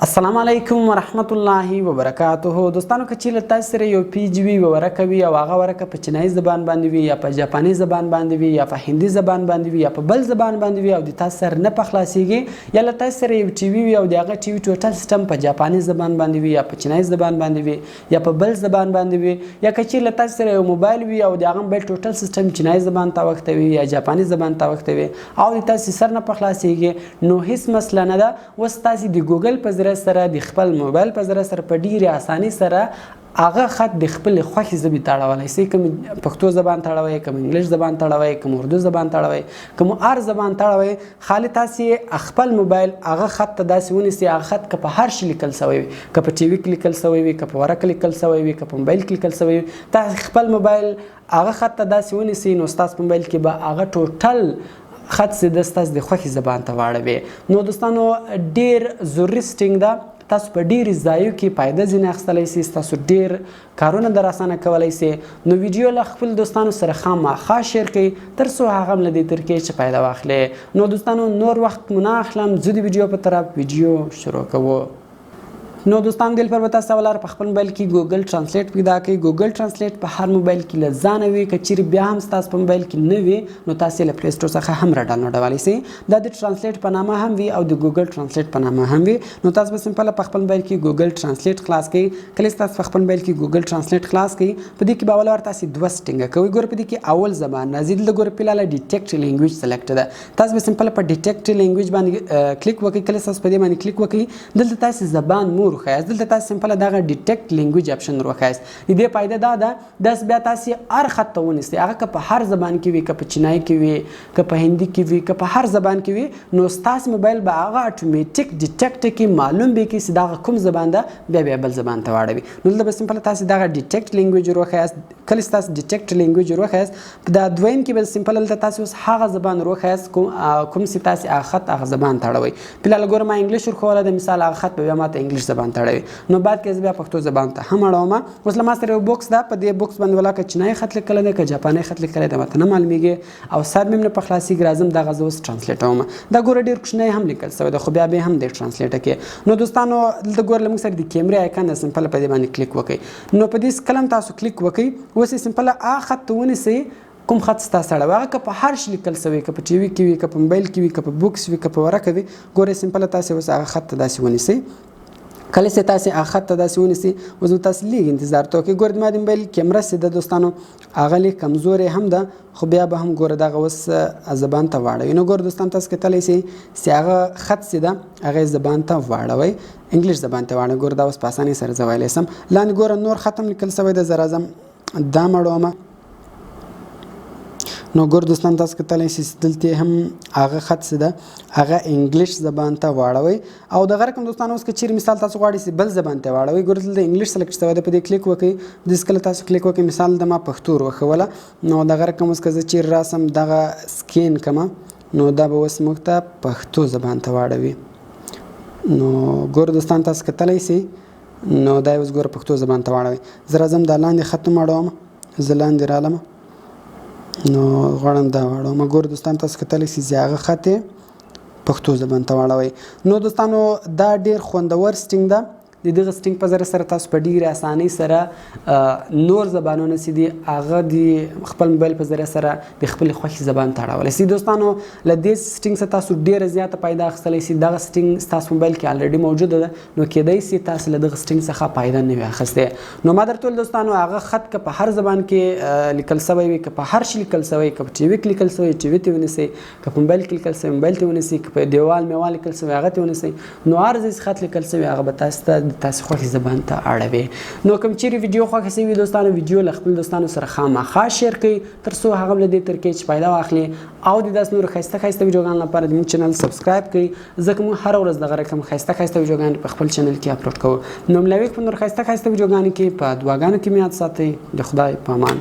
السلام علیکم ورحمت الله وبرکاته. دوستانو که چیرې تاسو سره یو پیج وي ورکه وي او هغه ورکه په چینایي زبان باندې وي یا په جاپاني زبان باندې وي یا په هندي زبان باندې وي یا په بل زبان باندې وي او د تاسو سره نه په خلاصیږي یا له تاسو سره یو ټي وي وي او د هغه ټي وي ټوټل سیستم په جاپاني زبان باندې وي یا په چینایي زبان باندې وي یا په بل زبان باندې وي یا که چیرې له تاسو سره یو موبایل وي او د هغه موبایل ټوټل سیستم چینایي زبان ته وختوي یا جاپاني زبان ته وختوي او د تاسو سره نه په خلاصیږي نو هیڅ مسله نه ده. اوس تاسو د ګوګل په ذریعه سره د خپل موبایل په ذریعه سره په ډیره اسانۍ سره هغه خط د خپل خوښې ژبې ته اړولی شئ. کوم پښتو زبان ته اړوئ، کوم انګلیش زبان ته اړوئ، کوم اردو زبان ته اړوئ، کوم هر زبان ته اړوئ. خالي تاسې خپل موبایل هغه خط ته داسې ونیسئ، هغه خط که په هر شي لیکل شوی وي، که په ټي وي کې لیکل شوی وي، که په ورقه لیکل شوی وي، که په موبایل کې لیکل شوی وي، تاسې خپل موبایل هغه خط ته داسې ونیسئ نو ستاسو په موبایل کې به هغه ټوټل خط سیده ستاسو د خوښې زبان ته واړوي. نو دوستانو ډیر ضروري سټینګ ده، تاسو په ډیرې ځایو کې فایده ځینې اخیستلی شئ، تاسو ډیر کارونه در اسانه کولی شئ. نو ویډیو له خپل دوستانو سره خامخا شیر کړئ تر څو هغه هم له دې طریقې چې فایده واخلي. نو دوستانو نور وخت مو نه اخلم، زه د ویډیو په طرف ویډیو شروع کوو. نو دوستان دل پر تاسو ولر په خپل موبایل کې ګوګل ترانسلیټ پیدا کړئ. ګوګل ترانسلیټ په هر موبایل کې له ځانه وي، که چیرې بیا هم ستاسو په موبایل کې نه وي نو تاسو له پلی سټور څخه هم را ډاونلوډولی شئ. دا د ترانسلیټ په نامه هم وي او د ګوګل ترانسلیټ په نامه هم وي. نو تاسو به سمپل په خپل موبایل کې ګوګل ترانسلیټ خلاص کړئ. کله چې تاسو په خپل موبایل کې ګوګل ترانسلیټ خلاص کړئ په دې کې به اول تاسو دوه سټینګ کوئ. ګور په دې کې اول زبان راځي، دلته ګور په لاله ډیټیکټ لینګویج سلیکټ ده. تاسو به سمپل په ډیټیکټ لینګویج باندې کلیک وکړئ. کله تاسو په دې باندې کلیک وکړئ دلته تاسو زبان مور خیاس، دلته تاسو سمپل دغه ډیټیکټ لینګویج اپشن وروخایست. د دې فایده دا ده داس بیا تاسو هر خط ته ونیسئ، هغه که په هر زبان کې وي، که په چینایي کې وي، که په هندي کې وي، که په هر زبان کې وي، نو ستاسو موبایل به هغه اتوماتیک ډیټیکټ کې معلوم وي چې دغه کوم زبان ده بیا بل زبان ته واړوي. نو دلته به سمپل تاسو دغه ډیټیکټ لینګویج وروخایست. کله چې تاسو ډیټیکټ لینګویج وروخایست په دا دویم کې به سمپل دلته تاسو اوس هغه زبان وروخایست کوم چې تاسو هغه خط هغه زبان ته اړوئ. فلحال ګوره ما انګلیش ورښوولی ده، مثال هغه خط به بیا ماته انګلیش زبان ته اړوي. نو بعد کې زه بیا پښتو زبان ته هم اړوم. اوس له ما سره یو بوکس ده، په دې بوکس باندې ولا که چینایي خط لیکلی دی که جاپاني خط لیکلی دی ماته نه معلومیږي او سر مې نه په خلاصیږي. راځم دغه زه اوس ټرانسلیټوم. دا ګوره ډېر کوچنی هم لیکل شوی دی خو بیا به هم دی ټرانسلیټ کې. نو دوستانو دلته ګوره له موږ سره د کیمرې آیکن ده، سمپل په دې باندې کلیک وکړئ. نو په دې کله هم تاسو کلیک وکړئ. اوس یې سمپل هغه خط ته ونیسئ کوم خط ستاسو اړوي، هغه که په هر شي لیکل شوی، که په ټي وي کې وي، که په موبایل کې وي، که په بوکس وي، که په ورقه وي، ګوره سمپل تاسو اوس هغه خط ته داسې ونیسئ. کله چې تاسو هغه خط ته داسې ونیسئ اوس تاسو لږ انتظار ته وکړئ. ګوره زما د موبایل کیمره سیده دوستانو هغه لږ کمزورې هم ده خو بیا به هم ګوره دغه اوس زبان ته واړوي. نو ګوره دوستان تاسو کتلی شئ چې هغه خط سیده هغه زبان ته واړوئ، انګلیش زبان ته واړوئ. ګوره دا اوس په اسانۍ سره زه ویلی سم. لاندې ګوره نور خط هم لیکل شوی دی، زه راځم دا مړومه. نو ګور دوستان تاسو کتلی شئ دلته هم هغه خط سیده هغه انګلیش زبان ته واړوئ. او دغه رقم دوستان اوس که چیرې مثال تاسو غواړئ چې بل زبان ته واړوئ، ګور دلته انګلیش سلیکټ شوی دی، په دې کلیک وکړئ. داسې کله تاسو کلیک وکړئ مثال د ما پښتو وروښوله. نو دغه رقم اوس که زه چیرې راسم دغه سکین کړمه نو دا به اوس موږ ته پښتو زبان ته واړوي. نو ګور دوستان تاسو کتلی شئ نو دا اوس ګوره پښتو زبان ته واړوئ. زه راځم دا لاندې خط هم اړوم، زه لاندې رالم نو غواړم دا واړوم. ګوره دوستان تاسو کتلی شئ چې هغه خط یې پښتو زبان ته واړوئ. نو دوستانو دا ډېر خوندور سټینګ ده. د دغه سټینګ په ذریعه سره تاسو په ډېرې اسانۍ سره نور زبانونه چې دي هغه د خپل موبایل په ذریعه سره د خپلې خوښې زبان ته اړولی شئ. دوستانو له دې سټینګ څخه تاسو ډېره زیاته فایده اخیستلی شئ. دغه سټینګ ستاسو موبایل کې الریډي موجوده ده نو کیدای شي تاسو له دغه سټینګ څخه فایده نه وي اخیستې. نو ما درته ویل دوستانو هغه خط که په هر زبان کې لیکل شوی وي، که په هر شي لیکل شوی، که په ټي وي کې لیکل شوی ټي وي ته ونیسئ، که په موبایل کې لیکل شوی موبایل ته ونیسئ، که په دیوال میوال لیکل شوی هغه ته ونیسئ. نو هر ځای خط لیکل شوی هغه به تاسو ته د تاسو خوښې زبان ته اړوي. نو کوم چیرې ویډیو خوښه شوي دوستانو ویډیو له خپل دوستانو سره خامخا شیر کړئ تر څو هغه له دې طریقې چې فایده واخلي او د داسې نورو ښایسته ښایسته ویډیوګانو لپاره زموږ چینل سبسکرایب کړئ ځکه موږ هره ورځ دغه رقم ښایسته ښایسته ویډیوګانې په خپل چینل کې اپلوډ کوو. نو ملاوي په نور ښایسته ښایسته ویډیوګانو کې په دعاګانو کې مې یاد ساتئ. د خدای په امان.